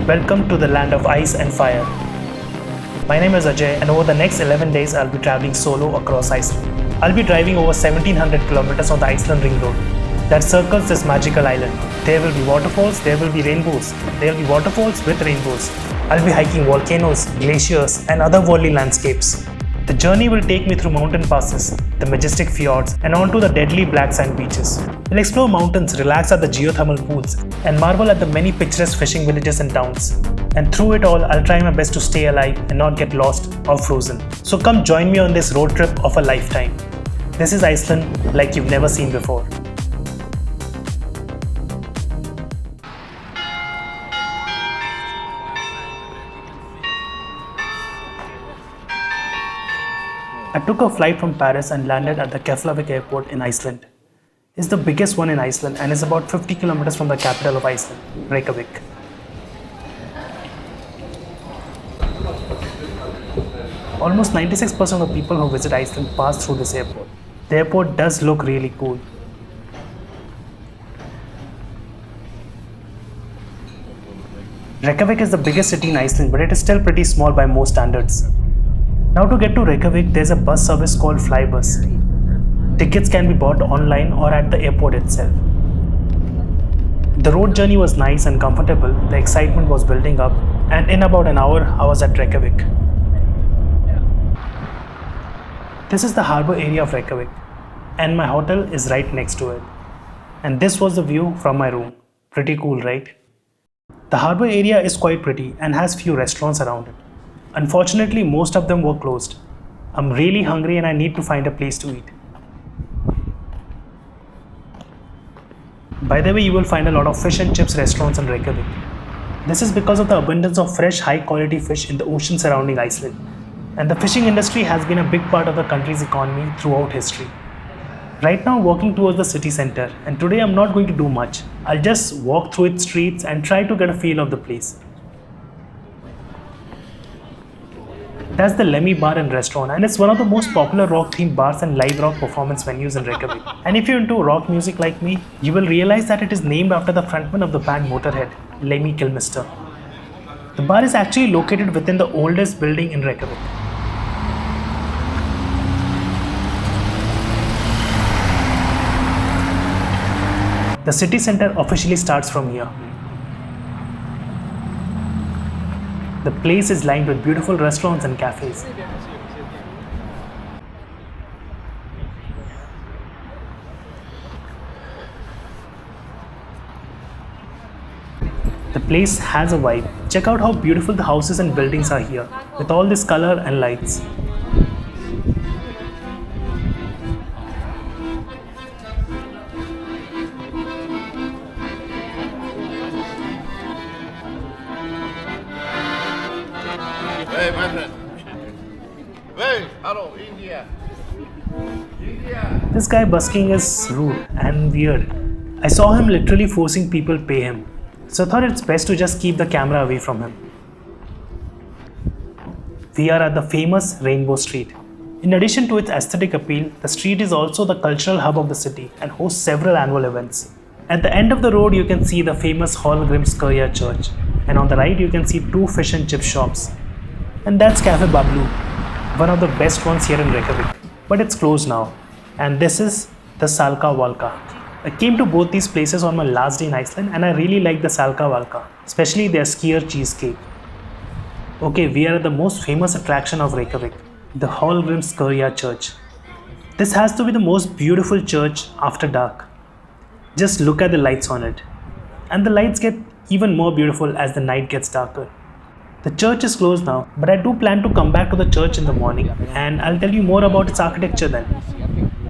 Welcome to the land of ice and fire. My name is Ajay, and over the next 11 days I'll be traveling solo across Iceland. I'll be driving over 1700 kilometers on the Iceland Ring Road that circles this magical island. There will be waterfalls, there will be rainbows. There will be waterfalls with rainbows. I'll be hiking volcanoes, glaciers, and otherworldly landscapes. The journey will take me through mountain passes, the majestic fjords, and onto the deadly black sand beaches. We'll explore mountains, relax at the geothermal pools, and marvel at the many picturesque fishing villages and towns. And through it all, I'll try my best to stay alive and not get lost or frozen. So come join me on this road trip of a lifetime. This is Iceland like you've never seen before. I took a flight from Paris and landed at the Keflavik airport in Iceland. It's the biggest one in Iceland and is about 50 kilometers from the capital of Iceland, Reykjavik. Almost 96% of the people who visit Iceland pass through this airport. The airport does look really cool. Reykjavik is the biggest city in Iceland, but it is still pretty small by most standards. Now to get to Reykjavik, there's a bus service called Flybus. Tickets can be bought online or at the airport itself. The road journey was nice and comfortable, the excitement was building up, and in about an hour, I was at Reykjavik. This is the harbour area of Reykjavik, and my hotel is right next to it. And this was the view from my room. Pretty cool, right? The harbour area is quite pretty and has few restaurants around it. Unfortunately, most of them were closed. I'm really hungry and I need to find a place to eat. By the way, you will find a lot of fish and chips restaurants in Reykjavik. This is because of the abundance of fresh, high-quality fish in the ocean surrounding Iceland. And the fishing industry has been a big part of the country's economy throughout history. Right now, I'm walking towards the city centre, and today I'm not going to do much. I'll just walk through its streets and try to get a feel of the place. That's the Lemmy Bar and Restaurant, and it's one of the most popular rock-themed bars and live rock performance venues in Reykjavik. And if you're into rock music like me, you will realize that it is named after the frontman of the band Motorhead, Lemmy Kilmister. The bar is actually located within the oldest building in Reykjavik. The city centre officially starts from here. The place is lined with beautiful restaurants and cafes. The place has a vibe. Check out how beautiful the houses and buildings are here, with all this color and lights. Hey, my friend. Hey, hello, India. This guy busking is rude and weird. I saw him literally forcing people to pay him. So I thought it's best to just keep the camera away from him. We are at the famous Rainbow Street. In addition to its aesthetic appeal, the street is also the cultural hub of the city and hosts several annual events. At the end of the road, you can see the famous Hallgrimskirkja Church. And on the right, you can see two fish and chip shops. And that's Cafe Bablu, one of the best ones here in Reykjavik. But it's closed now. And this is the Salka Valka. I came to both these places on my last day in Iceland and I really like the Salka Valka, especially their skier cheesecake. Okay, we are at the most famous attraction of Reykjavik, the Hallgrimskirkja Church. This has to be the most beautiful church after dark. Just look at the lights on it. And the lights get even more beautiful as the night gets darker. The church is closed now, but I do plan to come back to the church in the morning and I'll tell you more about its architecture then.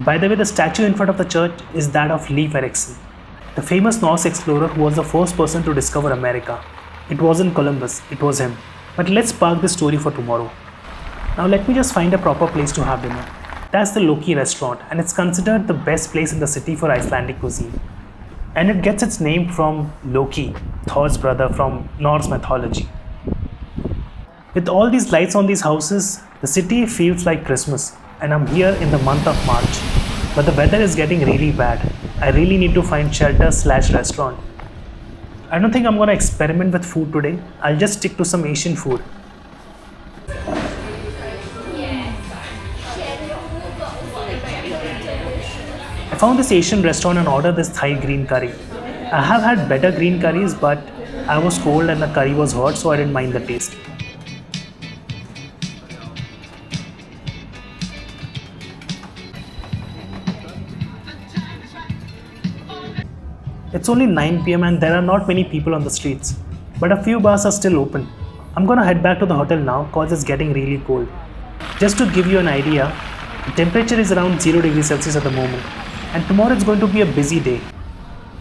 By the way, the statue in front of the church is that of Leif Erikson, the famous Norse explorer who was the first person to discover America. It wasn't Columbus, it was him. But let's park this story for tomorrow. Now let me just find a proper place to have dinner. That's the Loki restaurant and it's considered the best place in the city for Icelandic cuisine. And it gets its name from Loki, Thor's brother from Norse mythology. With all these lights on these houses, the city feels like Christmas, and I'm here in the month of March. But the weather is getting really bad. I really need to find shelter/restaurant. I don't think I'm gonna experiment with food today. I'll just stick to some Asian food. I found this Asian restaurant and ordered this Thai green curry. I have had better green curries, but I was cold and the curry was hot, so I didn't mind the taste. It's only 9 p.m. and there are not many people on the streets, but a few bars are still open. I'm gonna head back to the hotel now cause it's getting really cold. Just to give you an idea, the temperature is around 0 degrees Celsius at the moment, and tomorrow is going to be a busy day,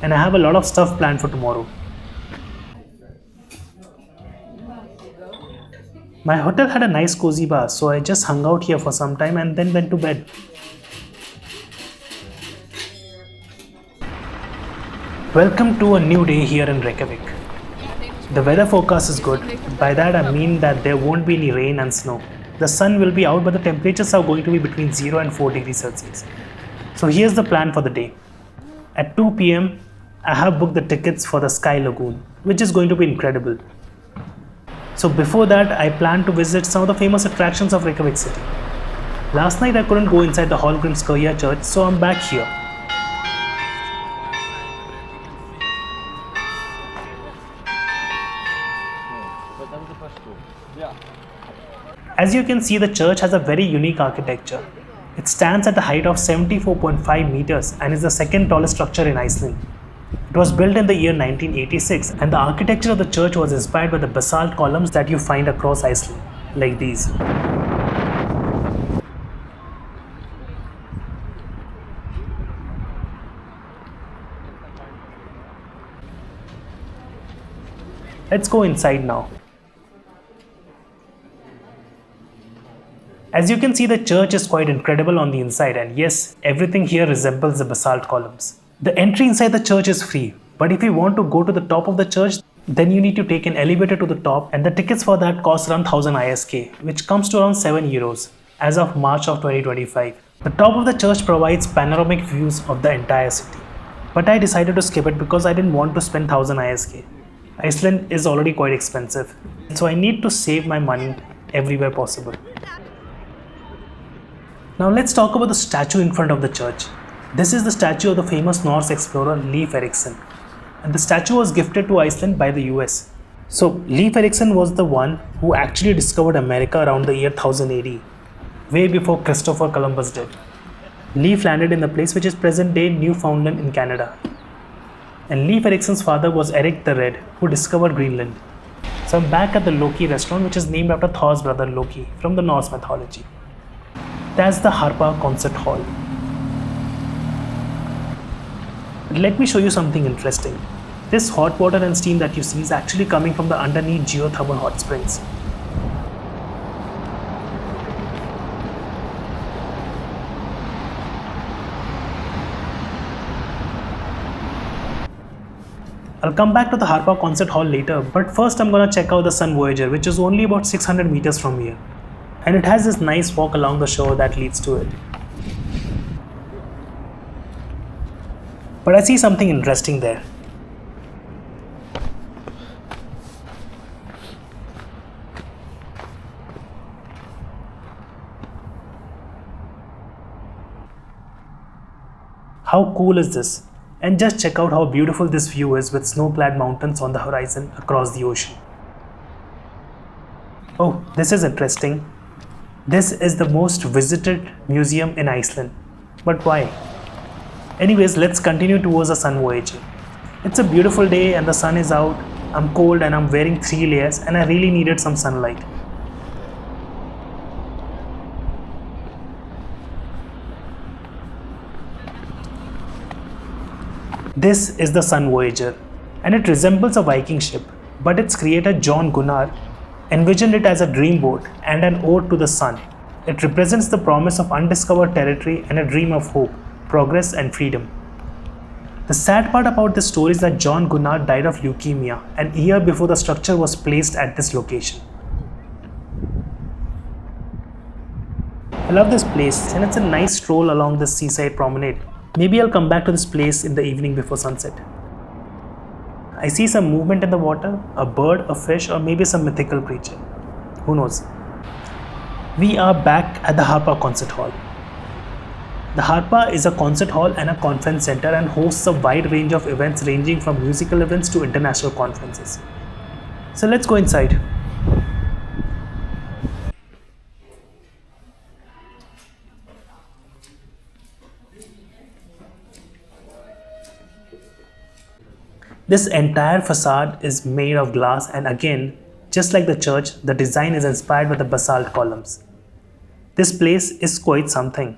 and I have a lot of stuff planned for tomorrow. My hotel had a nice cozy bar, so I just hung out here for some time and then went to bed. Welcome to a new day here in Reykjavik. The weather forecast is good. By that I mean that there won't be any rain and snow. The sun will be out, but the temperatures are going to be between 0 and 4 degrees Celsius. So here's the plan for the day. At 2 p.m, I have booked the tickets for the Sky Lagoon, which is going to be incredible. So before that, I plan to visit some of the famous attractions of Reykjavik City. Last night I couldn't go inside the Hallgrimskirkja Church, so I'm back here. As you can see, the church has a very unique architecture. It stands at a height of 74.5 meters and is the second tallest structure in Iceland. It was built in the year 1986, and the architecture of the church was inspired by the basalt columns that you find across Iceland, like these. Let's go inside now. As you can see, the church is quite incredible on the inside, and yes, everything here resembles the basalt columns. The entry inside the church is free, but if you want to go to the top of the church, then you need to take an elevator to the top, and the tickets for that cost around 1000 ISK, which comes to around 7 euros as of March of 2025. The top of the church provides panoramic views of the entire city, but I decided to skip it because I didn't want to spend 1000 ISK. Iceland is already quite expensive, so I need to save my money everywhere possible. Now let's talk about the statue in front of the church. This is the statue of the famous Norse explorer Leif Erikson, and the statue was gifted to Iceland by the US. So Leif Erikson was the one who actually discovered America around the year 1000 AD, way before Christopher Columbus did. Leif landed in the place which is present-day Newfoundland in Canada. And Leif Erikson's father was Eric the Red, who discovered Greenland. So I'm back at the Loki restaurant, which is named after Thor's brother Loki from the Norse mythology. That's the Harpa Concert Hall. Let me show you something interesting. This hot water and steam that you see is actually coming from the underneath geothermal hot springs. I'll come back to the Harpa Concert Hall later, but first I'm gonna check out the Sun Voyager, which is only about 600 meters from here. And it has this nice walk along the shore that leads to it. But I see something interesting there. How cool is this? And just check out how beautiful this view is with snow-clad mountains on the horizon across the ocean. Oh, this is interesting. This is the most visited museum in Iceland. But why? Anyways, let's continue towards the Sun Voyager. It's a beautiful day and the sun is out. I'm cold and I'm wearing 3 layers and I really needed some sunlight. This is the Sun Voyager, and it resembles a Viking ship, but its creator John Gunnar envisioned it as a dream boat and an ode to the sun. It represents the promise of undiscovered territory and a dream of hope, progress and freedom. The sad part about this story is that John Gunnar died of leukemia an year before the structure was placed at this location. I love this place and it's a nice stroll along this seaside promenade. Maybe I'll come back to this place in the evening before sunset. I see some movement in the water, a bird, a fish, or maybe some mythical creature. Who knows? We are back at the Harpa Concert Hall. The Harpa is a concert hall and a conference center and hosts a wide range of events ranging from musical events to international conferences. So let's go inside. This entire facade is made of glass, and again, just like the church, the design is inspired by the basalt columns. This place is quite something.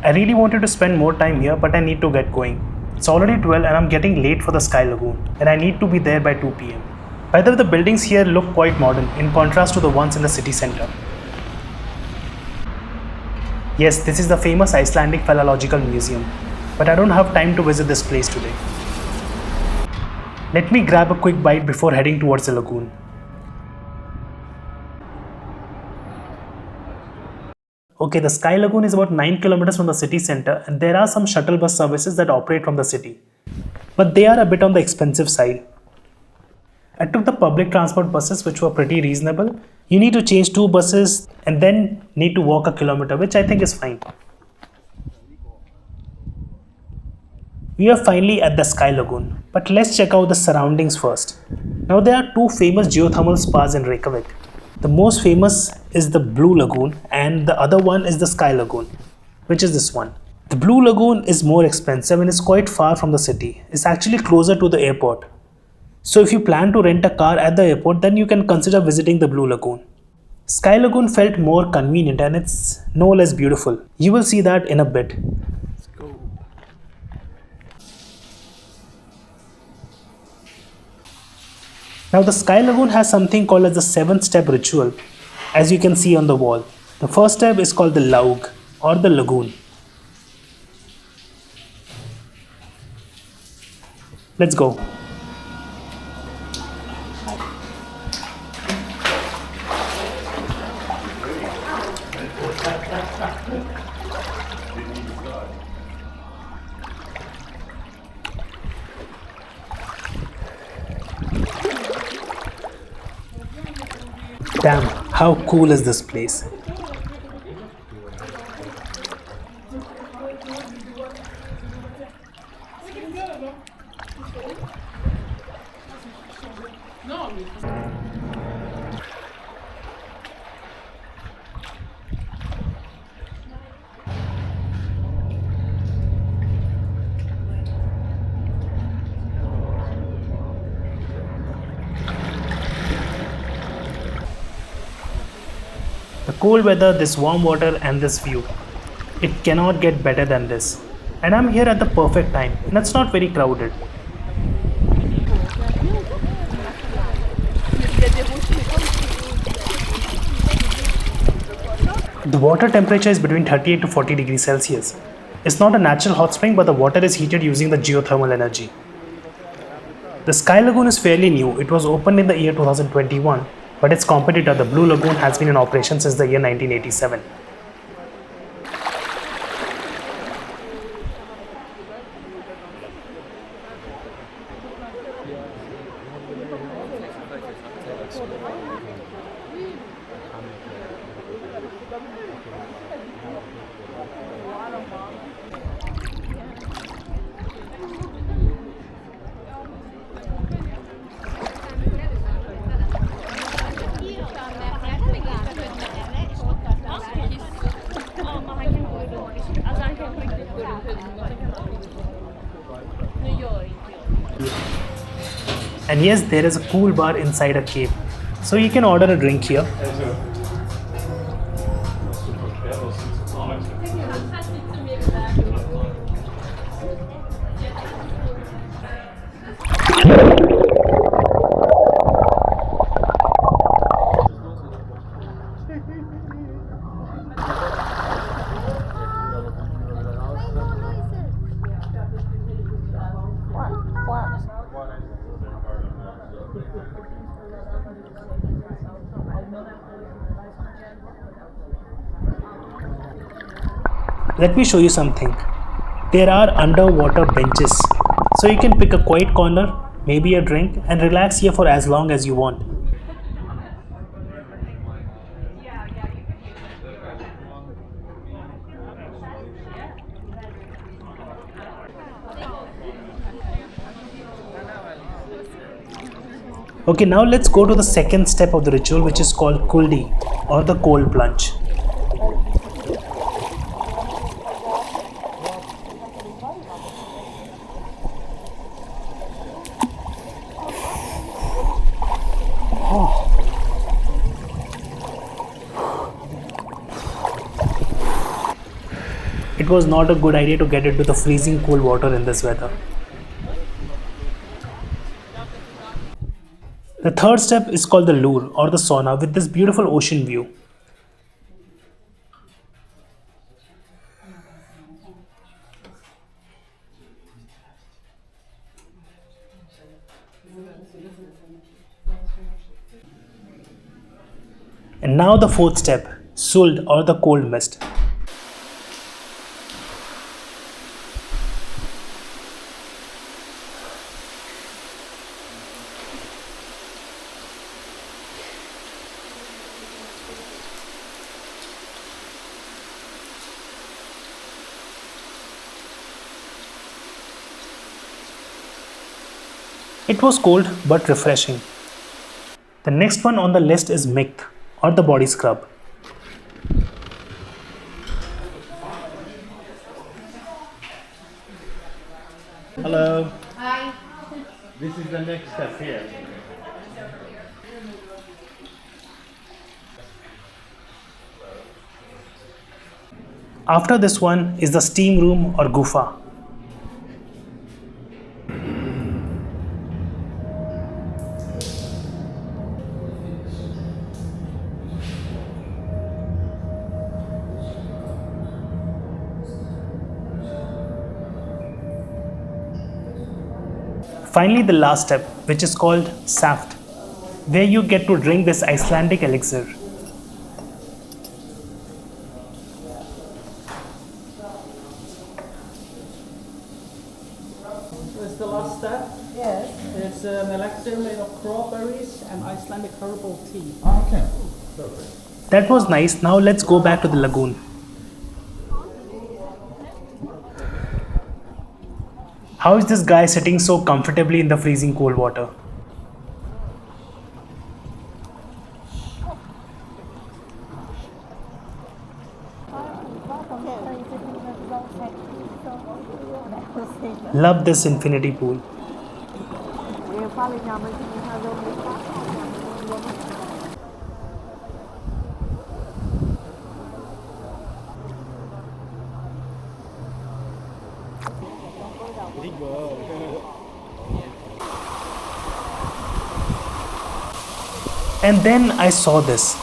I really wanted to spend more time here, but I need to get going. It's already 12 and I'm getting late for the Sky Lagoon, and I need to be there by 2 p.m. By the way, the buildings here look quite modern in contrast to the ones in the city center. Yes, this is the famous Icelandic Philological Museum, but I don't have time to visit this place today. Let me grab a quick bite before heading towards the lagoon. Okay, the Sky Lagoon is about 9 kilometers from the city center, and there are some shuttle bus services that operate from the city. But they are a bit on the expensive side. I took the public transport buses, which were pretty reasonable. You need to change 2 buses and then need to walk a kilometer, which I think is fine. We are finally at the Sky Lagoon, but let's check out the surroundings first. Now there are 2 famous geothermal spas in Reykjavik. The most famous is the Blue Lagoon and the other one is the Sky Lagoon, which is this one. The Blue Lagoon is more expensive and is quite far from the city. It's actually closer to the airport. So if you plan to rent a car at the airport, then you can consider visiting the Blue Lagoon. Sky Lagoon felt more convenient and it's no less beautiful. You will see that in a bit. Let's go. Now the Sky Lagoon has something called as the 7-step ritual, as you can see on the wall. The first step is called the Laug or the Lagoon. Let's go. Damn, how cool is this place? The cold weather, this warm water and this view. It cannot get better than this. And I'm here at the perfect time and it's not very crowded. The water temperature is between 38 to 40 degrees Celsius. It's not a natural hot spring, but the water is heated using the geothermal energy. The Sky Lagoon is fairly new. It was opened in the year 2021. But its competitor, the Blue Lagoon, has been in operation since the year 1987. And yes, there is a cool bar inside a cave, so you can order a drink here. Let me show you something. There are underwater benches, so you can pick a quiet corner, maybe a drink, and relax here for as long as you want. Okay, now let's go to the second step of the ritual, which is called kuldi, or the cold plunge. It was not a good idea to get into the freezing cool water in this weather. The third step is called the lure, or the sauna, with this beautiful ocean view. And now the fourth step, suld, or the cold mist. It was cold but refreshing. The next one on the list is mikth, or the body scrub. Hello. Hi. This is the next step here. After this one is the steam room, or gufa. Finally, the last step, which is called saft, where you get to drink this Icelandic elixir. It's the last step. Yes. It's an elixir made of cranberries and Icelandic herbal tea. Okay. That was nice. Now let's go back to the lagoon. How is this guy sitting so comfortably in the freezing cold water? Love this infinity pool. And then I saw this.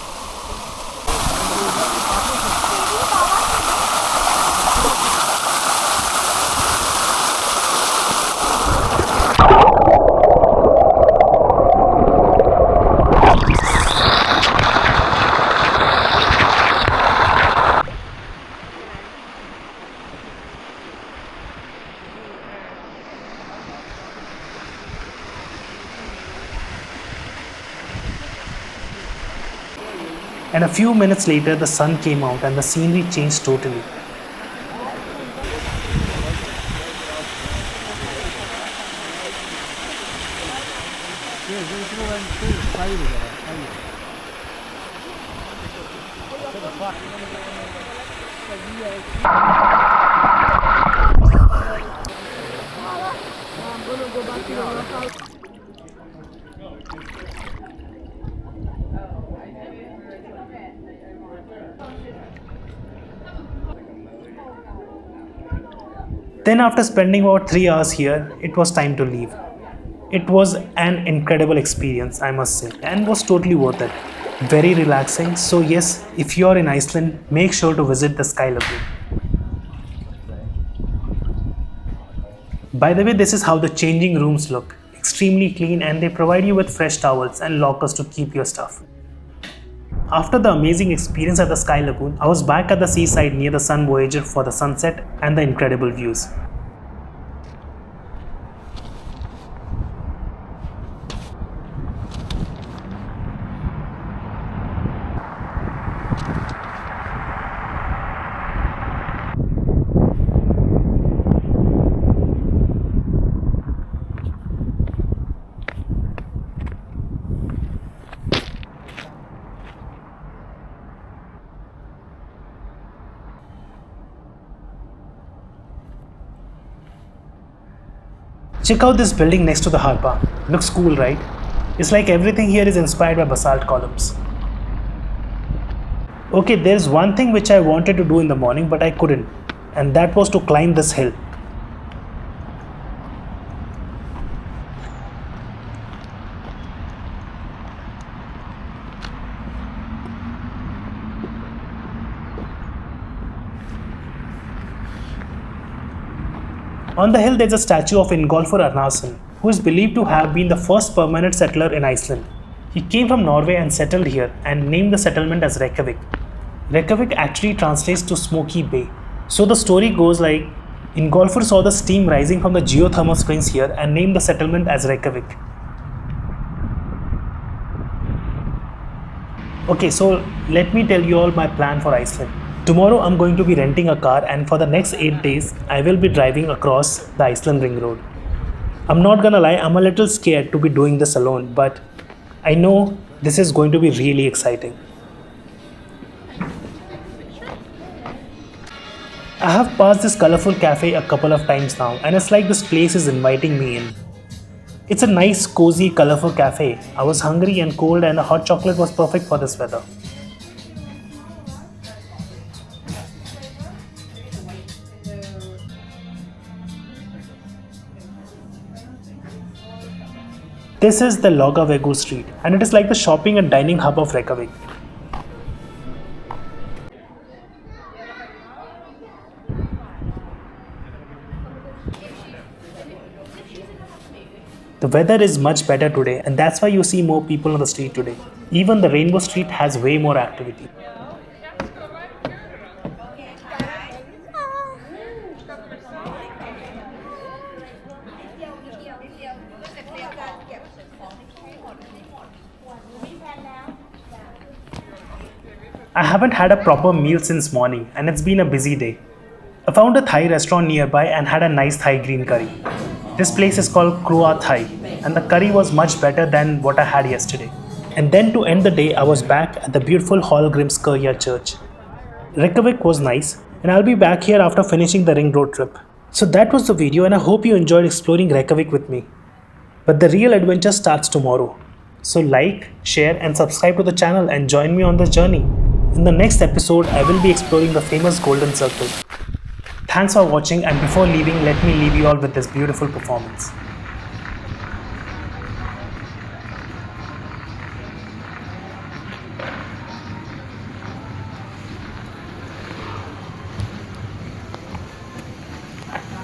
And a few minutes later, the sun came out and the scenery changed totally. Then after spending about 3 hours here, it was time to leave. It was an incredible experience, I must say, and was totally worth it. Very relaxing. So yes, if you are in Iceland, make sure to visit the Sky Lagoon. By the way, this is how the changing rooms look. Extremely clean, and they provide you with fresh towels and lockers to keep your stuff. After the amazing experience at the Sky Lagoon, I was back at the seaside near the Sun Voyager for the sunset and the incredible views. Check out this building next to the Harpa. Looks cool, right? It's like everything here is inspired by basalt columns. Okay, there's one thing which I wanted to do in the morning but I couldn't, and that was to climb this hill. On the hill there's a statue of Ingolfur Arnarsson, who is believed to have been the first permanent settler in Iceland. He came from Norway and settled here and named the settlement as Reykjavik. Reykjavik actually translates to Smoky Bay. So the story goes like, Ingolfur saw the steam rising from the geothermal springs here and named the settlement as Reykjavik. Okay, so let me tell you all my plan for Iceland. Tomorrow I'm going to be renting a car, and for the next 8 days I will be driving across the Iceland Ring Road. I'm not gonna lie, I'm a little scared to be doing this alone, but I know this is going to be really exciting. I have passed this colorful cafe a couple of times now, and it's like this place is inviting me in. It's a nice, cozy, colorful cafe. I was hungry and cold, and a hot chocolate was perfect for this weather. This is the Lagoon street, and it is like the shopping and dining hub of Reykjavik. The weather is much better today, and that's why you see more people on the street today. Even the Rainbow Street has way more activity. I haven't had a proper meal since morning, and it's been a busy day. I found a Thai restaurant nearby and had a nice Thai green curry. This place is called Krua Thai, and the curry was much better than what I had yesterday. And then to end the day, I was back at the beautiful Hallgrimskirkja Church. Reykjavik was nice, and I'll be back here after finishing the ring road trip. So that was the video, and I hope you enjoyed exploring Reykjavik with me. But the real adventure starts tomorrow. So like, share and subscribe to the channel and join me on this journey. In the next episode, I will be exploring the famous Golden Circle. Thanks for watching, and before leaving, let me leave you all with this beautiful performance.